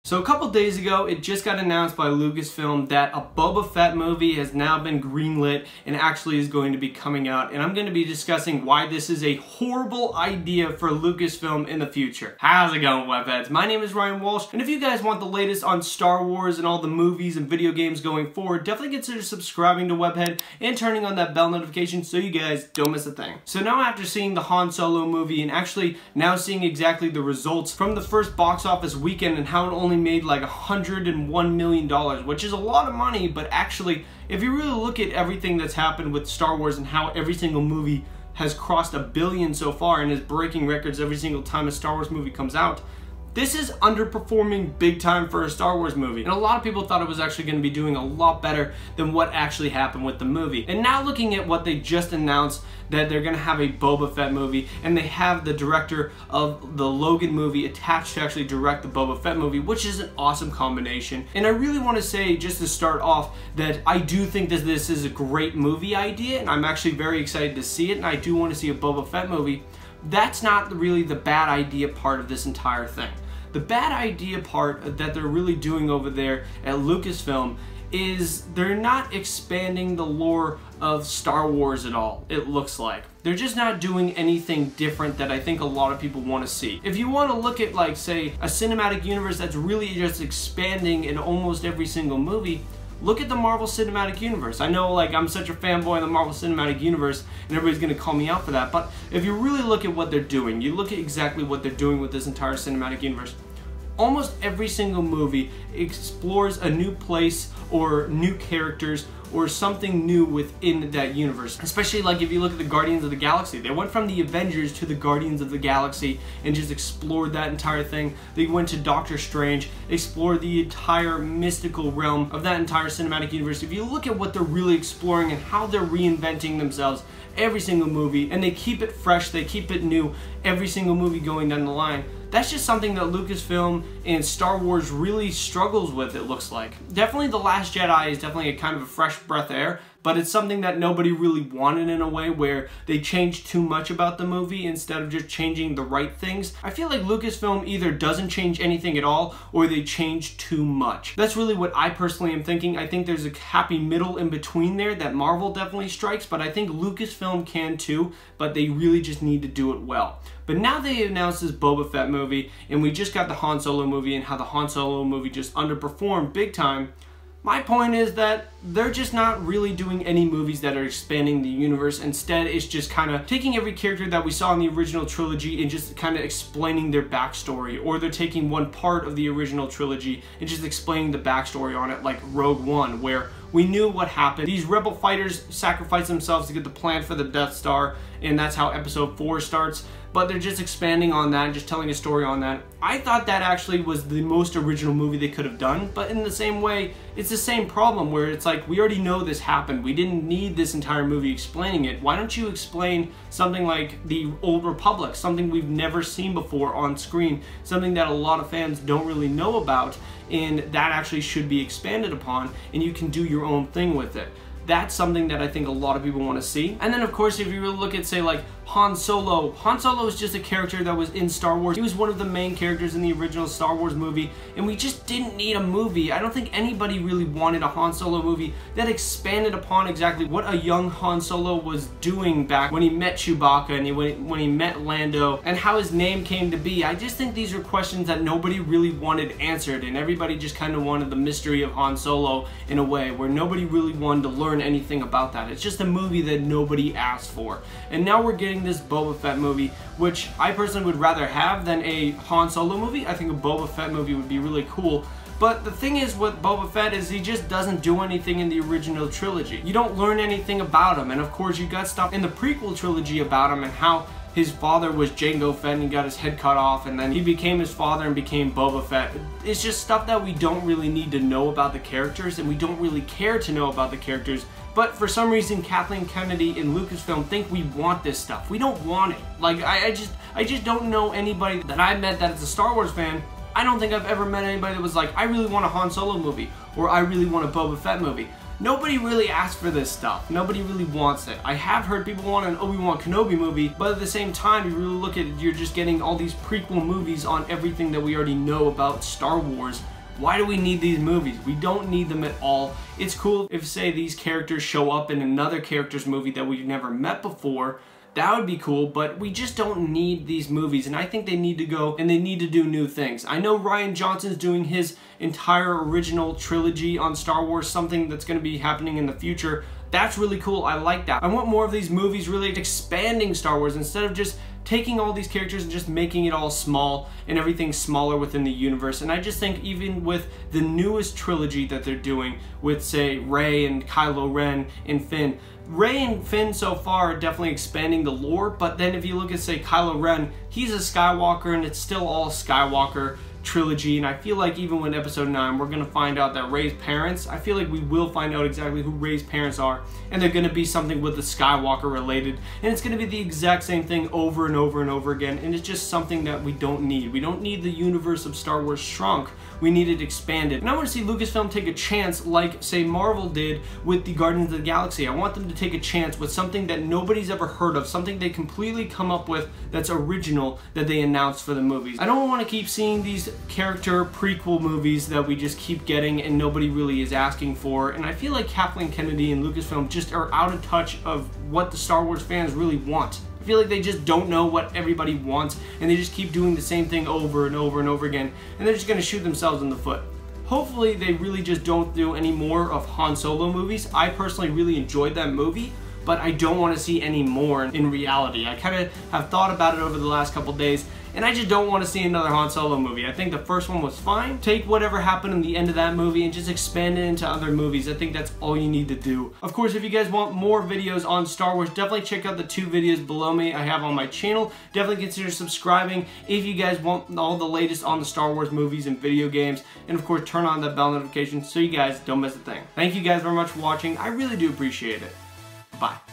So a couple days ago, it just got announced by Lucasfilm that a Boba Fett movie has now been greenlit and actually is going to be coming out, and I'm going to be discussing why this is a horrible idea for Lucasfilm in the future. How's it going, Webheads? My name is Ryan Walsh, and if you guys want the latest on Star Wars and all the movies and video games going forward, definitely consider subscribing to Webhead and turning on that bell notification so you guys don't miss a thing. So now after seeing the Han Solo movie and actually now seeing exactly the results from the first box office weekend and how it only made like $101 million, which is a lot of money, but actually, if you really look at everything that's happened with Star Wars and how every single movie has crossed $1 billion so far and is breaking records every single time a Star Wars movie comes out, this is underperforming big time for a Star Wars movie. And a lot of people thought it was actually going to be doing a lot better than what actually happened with the movie. And now looking at what they just announced, that they're going to have a Boba Fett movie, and they have the director of the Logan movie attached to actually direct the Boba Fett movie, which is an awesome combination. And I really want to say, just to start off, that I do think that this is a great movie idea, and I'm actually very excited to see it, and I do want to see a Boba Fett movie. That's not really the bad idea part of this entire thing. The bad idea part that they're really doing over there at Lucasfilm is they're not expanding the lore of Star Wars at all, it looks like. They're just not doing anything different that I think a lot of people want to see. If you want to look at, like, say, a cinematic universe that's really just expanding in almost every single movie, look at the Marvel Cinematic Universe. I know, like, I'm such a fanboy of the Marvel Cinematic Universe and everybody's gonna call me out for that, but if you really look at what they're doing, you look at exactly what they're doing with this entire cinematic universe, almost every single movie explores a new place or new characters or something new within that universe. Especially like if you look at the Guardians of the Galaxy. They went from the Avengers to the Guardians of the Galaxy and just explored that entire thing. They went to Doctor Strange, explored the entire mystical realm of that entire cinematic universe. If you look at what they're really exploring and how they're reinventing themselves every single movie, and they keep it fresh, they keep it new every single movie going down the line, that's just something that Lucasfilm and Star Wars really struggles with, it looks like. Definitely The Last Jedi is definitely a kind of a fresh breath of air, but it's something that nobody really wanted in a way where they changed too much about the movie instead of just changing the right things. I feel like Lucasfilm either doesn't change anything at all or they change too much. That's really what I personally am thinking. I think there's a happy middle in between there that Marvel definitely strikes, but I think Lucasfilm can too, but they really just need to do it well. But now they announced this Boba Fett movie, and we just got the Han Solo movie and how the Han Solo movie just underperformed big time. My point is that they're just not really doing any movies that are expanding the universe. Instead, it's just kind of taking every character that we saw in the original trilogy and just kind of explaining their backstory. Or they're taking one part of the original trilogy and just explaining the backstory on it, like Rogue One, where we knew what happened. These rebel fighters sacrificed themselves to get the plan for the Death Star, and that's how episode 4 starts. But they're just expanding on that, just telling a story on that. I thought that actually was the most original movie they could have done, but in the same way, it's the same problem where it's like, we already know this happened. We didn't need this entire movie explaining it. Why don't you explain something like the Old Republic, something we've never seen before on screen, something that a lot of fans don't really know about, and that actually should be expanded upon, and you can do your own thing with it. That's something that I think a lot of people want to see. And then of course, if you really look at, say, like Han Solo is just a character that was in Star Wars. He was one of the main characters in the original Star Wars movie, and we just didn't need a movie. I don't think anybody really wanted a Han Solo movie that expanded upon exactly what a young Han Solo was doing back when he met Chewbacca and when he met Lando, and how his name came to be. I just think these are questions that nobody really wanted answered, and everybody just kind of wanted the mystery of Han Solo in a way where nobody really wanted to learn anything about that. It's just a movie that nobody asked for. And now we're getting this Boba Fett movie, which I personally would rather have than a Han Solo movie. I think a Boba Fett movie would be really cool. But the thing is with Boba Fett is he just doesn't do anything in the original trilogy. You don't learn anything about him. And of course you got stuff in the prequel trilogy about him and how his father was Jango Fett and he got his head cut off, and then he became his father and became Boba Fett. It's just stuff that we don't really need to know about the characters, and we don't really care to know about the characters. But for some reason, Kathleen Kennedy and Lucasfilm think we want this stuff. We don't want it. Like, I just don't know anybody that I met that is a Star Wars fan. I don't think I've ever met anybody that was like, I really want a Han Solo movie, or I really want a Boba Fett movie. Nobody really asked for this stuff. Nobody really wants it. I have heard people want an Obi-Wan Kenobi movie, but at the same time, you really look at it, you're just getting all these prequel movies on everything that we already know about Star Wars Why do we need these movies? We don't need them at all. It's cool if, say, these characters show up in another character's movie that we've never met before. That would be cool, but we just don't need these movies, and I think they need to go and they need to do new things. I know Rian Johnson's doing his entire original trilogy on Star Wars, something that's going to be happening in the future. That's really cool. I like that. I want more of these movies really expanding Star Wars instead of just taking all these characters and just making it all small and everything smaller within the universe. And I just think even with the newest trilogy that they're doing with, say, Rey and Kylo Ren and Finn, Rey and Finn so far are definitely expanding the lore, but then if you look at, say, Kylo Ren, he's a Skywalker and it's still all Skywalker trilogy, and I feel like even with episode 9 we're going to find out that Rey's parents, I feel like we will find out exactly who Rey's parents are, and they're going to be something with the Skywalker related, and it's going to be the exact same thing over and over and over again, and it's just something that we don't need. We don't need the universe of Star Wars shrunk. We need it expanded. And I want to see Lucasfilm take a chance like, say, Marvel did with the Guardians of the Galaxy. I want them to take a chance with something that nobody's ever heard of, something they completely come up with that's original that they announced for the movies. I don't want to keep seeing these character prequel movies that we just keep getting and nobody really is asking for, and I feel like Kathleen Kennedy and Lucasfilm just are out of touch of what the Star Wars fans really want. I feel like they just don't know what everybody wants, and they just keep doing the same thing over and over and over again, and they're just going to shoot themselves in the foot. Hopefully they really just don't do any more of Han Solo movies. I personally really enjoyed that movie, but I don't want to see any more in reality. I kind of have thought about it over the last couple days, and I just don't want to see another Han Solo movie. I think the first one was fine. Take whatever happened in the end of that movie and just expand it into other movies. I think that's all you need to do. Of course, if you guys want more videos on Star Wars, definitely check out the 2 videos below me I have on my channel. Definitely consider subscribing if you guys want all the latest on the Star Wars movies and video games. And of course, turn on that bell notification so you guys don't miss a thing. Thank you guys very much for watching. I really do appreciate it. Bye.